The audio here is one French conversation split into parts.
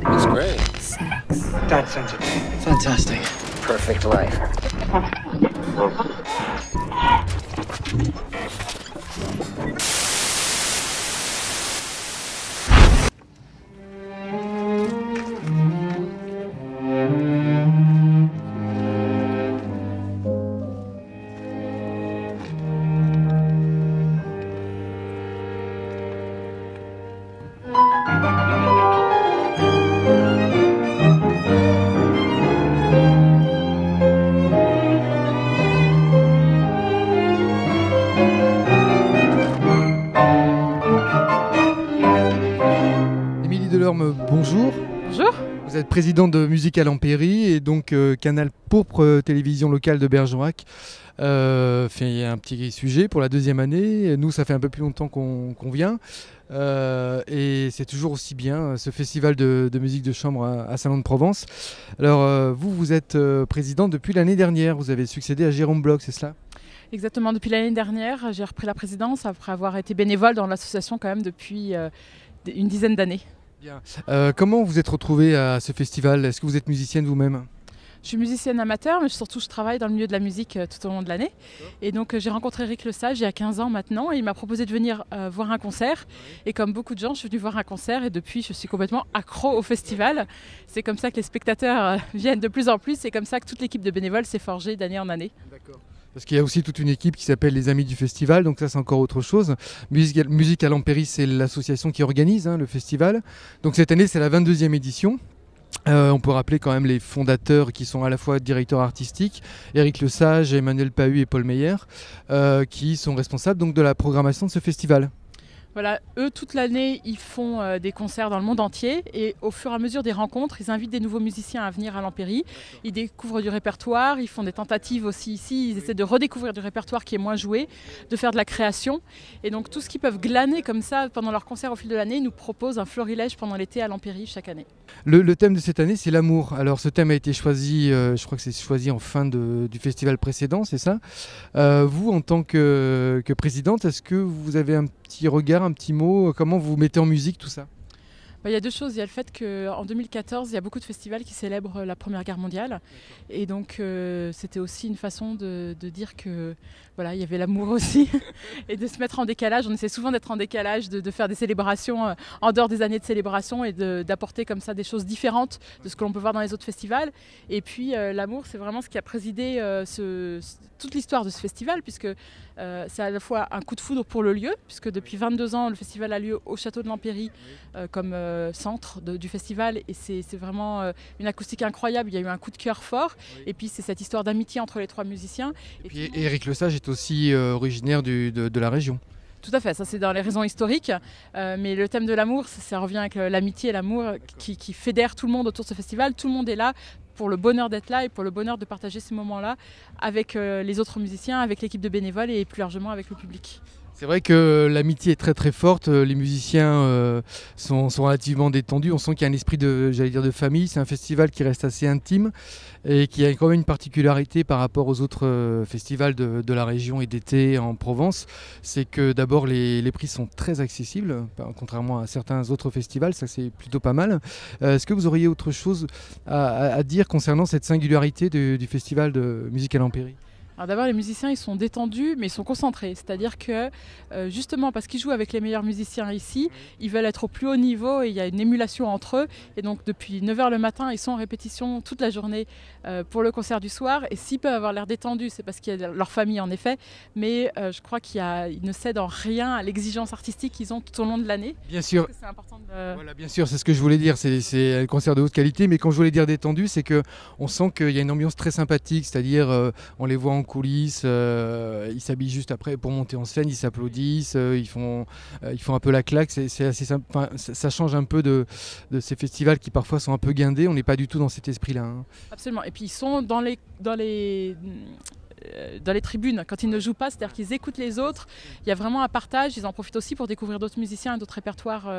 It's great. Sex. That sensitive. Fantastic. Perfect life. Émilie Delorme, bonjour. Bonjour. Vous êtes présidente de Musique à l'Empéry et donc Canal Pourpre, télévision locale de Bergerac, fait un petit sujet pour la deuxième année. Nous, ça fait un peu plus longtemps qu'on vient et c'est toujours aussi bien ce festival de musique de chambre à Salon de Provence. Alors vous êtes présidente depuis l'année dernière, vous avez succédé à Jérôme Bloch, c'est cela ? Exactement, depuis l'année dernière, j'ai repris la présidence après avoir été bénévole dans l'association quand même depuis une dizaine d'années. Bien. Comment vous êtes retrouvée à ce festival ? Est-ce que vous êtes musicienne vous-même ? Je suis musicienne amateur, mais surtout je travaille dans le milieu de la musique tout au long de l'année. Et donc j'ai rencontré Eric Lesage il y a 15 ans maintenant et il m'a proposé de venir voir un concert. Et comme beaucoup de gens, je suis venue voir un concert et depuis je suis complètement accro au festival. C'est comme ça que les spectateurs viennent de plus en plus. C'est comme ça que toute l'équipe de bénévoles s'est forgée d'année en année. D'accord. Parce qu'il y a aussi toute une équipe qui s'appelle les Amis du Festival, donc ça c'est encore autre chose. Musique à l'Empéry, c'est l'association qui organise le festival. Donc cette année c'est la 22e édition. On peut rappeler quand même les fondateurs qui sont à la fois directeurs artistiques, Eric Lesage, Emmanuel Pahu et Paul Meyer, qui sont responsables donc de la programmation de ce festival. Voilà, eux, toute l'année, ils font des concerts dans le monde entier et au fur et à mesure des rencontres, ils invitent des nouveaux musiciens à venir à l'Empéry. Ils découvrent du répertoire, ils font des tentatives aussi ici, ils essaient de redécouvrir du répertoire qui est moins joué, de faire de la création. Et donc tout ce qu'ils peuvent glaner comme ça pendant leurs concerts au fil de l'année, ils nous proposent un florilège pendant l'été à l'Empéry chaque année. Le thème de cette année, c'est l'amour. Alors ce thème a été choisi, je crois que c'est choisi en fin du festival précédent, c'est ça ? Vous, en tant que présidente, est-ce que vous avez un petit regard, un petit mot, comment vous mettez en musique tout ça ? Il y a deux choses. Il y a le fait qu'en 2014, il y a beaucoup de festivals qui célèbrent la Première Guerre mondiale. Et donc, c'était aussi une façon de dire que voilà, il y avait l'amour aussi. Et de se mettre en décalage. On essaie souvent d'être en décalage, de faire des célébrations en dehors des années de célébration et d'apporter comme ça des choses différentes de ce que l'on peut voir dans les autres festivals. Et puis, l'amour, c'est vraiment ce qui a présidé toute l'histoire de ce festival, puisque c'est à la fois un coup de foudre pour le lieu, puisque depuis 22 ans, le festival a lieu au château de l'Empéry comme centre du festival et c'est vraiment une acoustique incroyable, il y a eu un coup de cœur fort et puis c'est cette histoire d'amitié entre les trois musiciens. Et puis Eric Lesage est aussi originaire de la région. Tout à fait, ça c'est dans les raisons historiques, mais le thème de l'amour, ça revient avec l'amitié et l'amour qui fédère tout le monde autour de ce festival, tout le monde est là pour le bonheur d'être là et pour le bonheur de partager ces moments-là avec les autres musiciens, avec l'équipe de bénévoles et plus largement avec le public. C'est vrai que l'amitié est très très forte, les musiciens sont relativement détendus, on sent qu'il y a un esprit de famille, c'est un festival qui reste assez intime et qui a quand même une particularité par rapport aux autres festivals de la région et d'été en Provence, c'est que d'abord les prix sont très accessibles, contrairement à certains autres festivals, ça c'est plutôt pas mal. Est-ce que vous auriez autre chose à dire concernant cette singularité du festival de Musique à l'Empéry ? Alors d'abord, les musiciens, ils sont détendus, mais ils sont concentrés. C'est-à-dire que, justement, parce qu'ils jouent avec les meilleurs musiciens ici, ils veulent être au plus haut niveau et il y a une émulation entre eux. Et donc, depuis 9h le matin, ils sont en répétition toute la journée pour le concert du soir. Et s'ils peuvent avoir l'air détendus, c'est parce qu'il y a leur famille, en effet. Mais je crois qu'ils ne cèdent en rien à l'exigence artistique qu'ils ont tout au long de l'année. Bien sûr. C'est important de... Voilà, bien sûr, c'est ce que je voulais dire. C'est un concert de haute qualité. Mais quand je voulais dire détendu, c'est qu'on sent qu'il y a une ambiance très sympathique. C'est-à-dire, on les voit en coulisses, ils s'habillent juste après pour monter en scène, ils s'applaudissent, ils font un peu la claque, c'est assez simple. Enfin, ça change un peu de ces festivals qui parfois sont un peu guindés, on n'est pas du tout dans cet esprit-là. Absolument, et puis ils sont dans les dans les tribunes quand ils ne jouent pas, c'est-à-dire qu'ils écoutent les autres. Il y a vraiment un partage, ils en profitent aussi pour découvrir d'autres musiciens et d'autres répertoires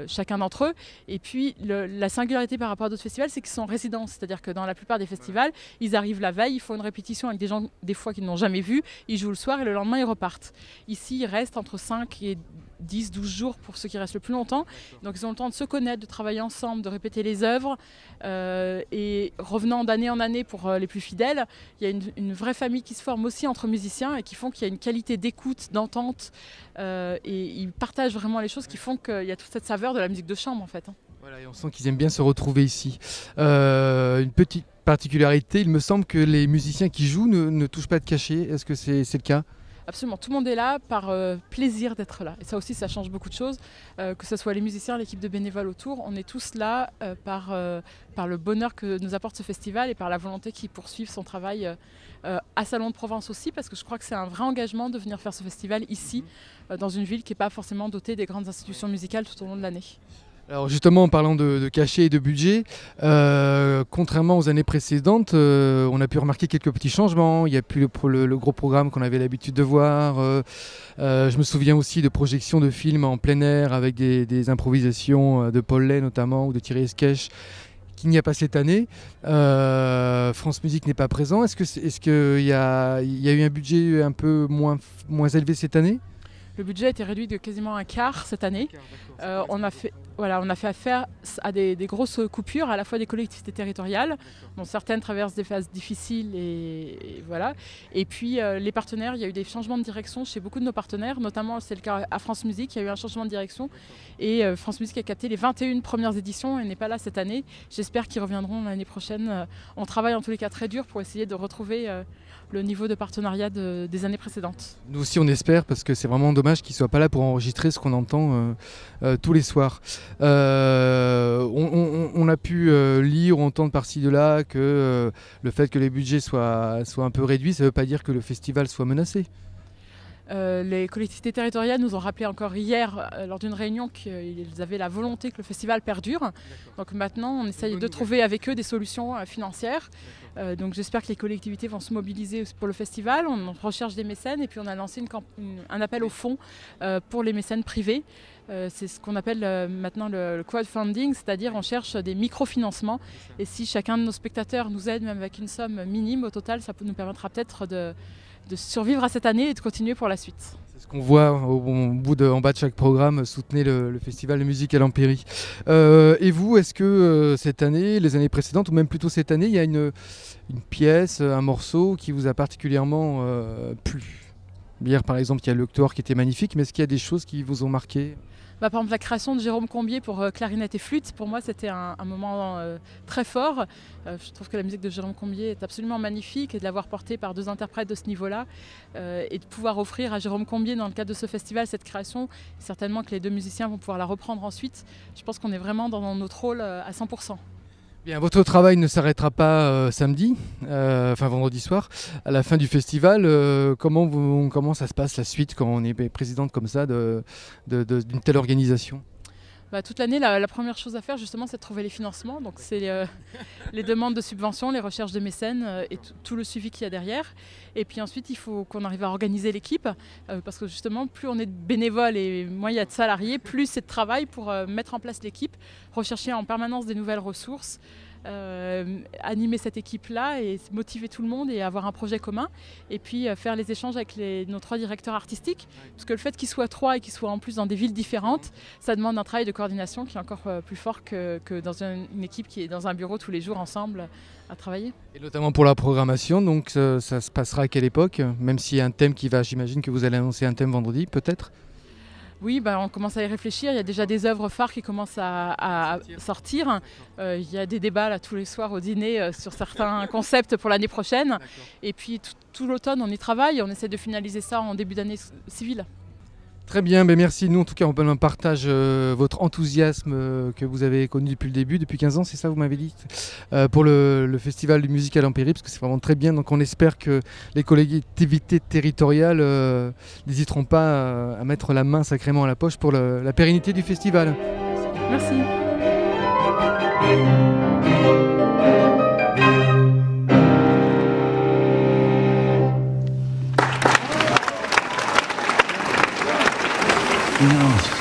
chacun d'entre eux. Et puis la singularité par rapport à d'autres festivals, c'est qu'ils sont en résidence, c'est-à-dire que dans la plupart des festivals, ils arrivent la veille, ils font une répétition avec des gens des fois qu'ils n'ont jamais vus, ils jouent le soir et le lendemain ils repartent. Ici, ils restent entre 5 et 10, 12 jours pour ceux qui restent le plus longtemps. Donc ils ont le temps de se connaître, de travailler ensemble, de répéter les œuvres. Et revenant d'année en année pour les plus fidèles, il y a une vraie famille qui se forme aussi entre musiciens et qui font qu'il y a une qualité d'écoute, d'entente. Et ils partagent vraiment les choses qui font qu'il y a toute cette saveur de la musique de chambre en fait. Voilà, et on sent qu'ils aiment bien se retrouver ici. Une petite particularité, il me semble que les musiciens qui jouent ne touchent pas de cachet. Est-ce que c'est le cas ? Absolument, tout le monde est là par plaisir d'être là. Et ça aussi, ça change beaucoup de choses. Que ce soit les musiciens, l'équipe de bénévoles autour, on est tous là par le bonheur que nous apporte ce festival et par la volonté qu'il poursuive son travail à Salon de Provence aussi, parce que je crois que c'est un vrai engagement de venir faire ce festival ici, dans une ville qui n'est pas forcément dotée des grandes institutions musicales tout au long de l'année. Alors justement, en parlant de cachet et de budget, contrairement aux années précédentes, on a pu remarquer quelques petits changements. Il n'y a plus le gros programme qu'on avait l'habitude de voir. Je me souviens aussi de projections de films en plein air avec des improvisations de Paul Lay notamment ou de Thierry Esquèche qu'il n'y a pas cette année. France Musique n'est pas présent. Est-ce qu'il y a eu un budget un peu moins élevé cette année ? Le budget a été réduit de quasiment un quart cette année. On a fait affaire à des grosses coupures, à la fois des collectivités territoriales, dont certaines traversent des phases difficiles et voilà. Et puis les partenaires, il y a eu des changements de direction chez beaucoup de nos partenaires, notamment c'est le cas à France Musique, il y a eu un changement de direction et France Musique a capté les 21 premières éditions et n'est pas là cette année. J'espère qu'ils reviendront l'année prochaine. On travaille en tous les cas très dur pour essayer de retrouver le niveau de partenariat des années précédentes. Nous aussi on espère, parce que c'est vraiment dommage qu'ils ne soient pas là pour enregistrer ce qu'on entend tous les soirs. On a pu lire ou entendre par-ci de là que le fait que les budgets soient un peu réduits, ça ne veut pas dire que le festival soit menacé. Les collectivités territoriales nous ont rappelé encore hier lors d'une réunion qu'ils avaient la volonté que le festival perdure. Donc maintenant on essaye de trouver avec eux des solutions financières. Donc j'espère que les collectivités vont se mobiliser pour le festival. On recherche des mécènes et puis on a lancé un appel au fonds pour les mécènes privés. C'est ce qu'on appelle maintenant le crowdfunding, c'est-à-dire on cherche des microfinancements. Et si chacun de nos spectateurs nous aide même avec une somme minime, au total ça nous permettra peut-être de survivre à cette année et de continuer pour la suite. C'est ce qu'on voit en bas de chaque programme, soutenez le festival de musique à l'Empérie. Et vous, est-ce que cette année, les années précédentes, ou même plutôt cette année, il y a une pièce, un morceau qui vous a particulièrement plu ? Hier par exemple, il y a le Octobre qui était magnifique, mais est-ce qu'il y a des choses qui vous ont marqué ? Par exemple, la création de Jérôme Combier pour clarinette et flûte, pour moi, c'était un moment très fort. Je trouve que la musique de Jérôme Combier est absolument magnifique et de l'avoir portée par deux interprètes de ce niveau-là et de pouvoir offrir à Jérôme Combier, dans le cadre de ce festival, cette création, certainement que les deux musiciens vont pouvoir la reprendre ensuite. Je pense qu'on est vraiment dans notre rôle à 100%. Bien, votre travail ne s'arrêtera pas samedi, vendredi soir, à la fin du festival. Comment ça se passe la suite quand on est présidente comme ça d'une telle organisation ? Toute l'année, la première chose à faire justement, c'est de trouver les financements. Donc c'est les demandes de subventions, les recherches de mécènes et tout le suivi qu'il y a derrière. Et puis ensuite, il faut qu'on arrive à organiser l'équipe parce que justement, plus on est de bénévoles et moins il y a de salariés, plus c'est de travail pour mettre en place l'équipe, rechercher en permanence des nouvelles ressources. Animer cette équipe-là et motiver tout le monde et avoir un projet commun et puis faire les échanges avec nos 3 directeurs artistiques parce que le fait qu'ils soient 3 et qu'ils soient en plus dans des villes différentes, ça demande un travail de coordination qui est encore plus fort que dans une équipe qui est dans un bureau tous les jours ensemble à travailler. Et notamment pour la programmation, donc ça se passera à quelle époque ? Même s'il y a un thème j'imagine que vous allez annoncer un thème vendredi peut-être ? Oui, on commence à y réfléchir. Il y a déjà des œuvres phares qui commencent à sortir. Il y a des débats là, tous les soirs au dîner sur certains concepts pour l'année prochaine. D'accord. Et puis tout l'automne, on y travaille. On essaie de finaliser ça en début d'année civile. Très bien, merci. Nous, en tout cas, on partage votre enthousiasme que vous avez connu depuis le début, depuis 15 ans, c'est ça, vous m'avez dit, pour le festival de musique à l'Empérie, parce que c'est vraiment très bien. Donc, on espère que les collectivités territoriales n'hésiteront pas à mettre la main sacrément à la poche pour la pérennité du festival. Merci. Who knows?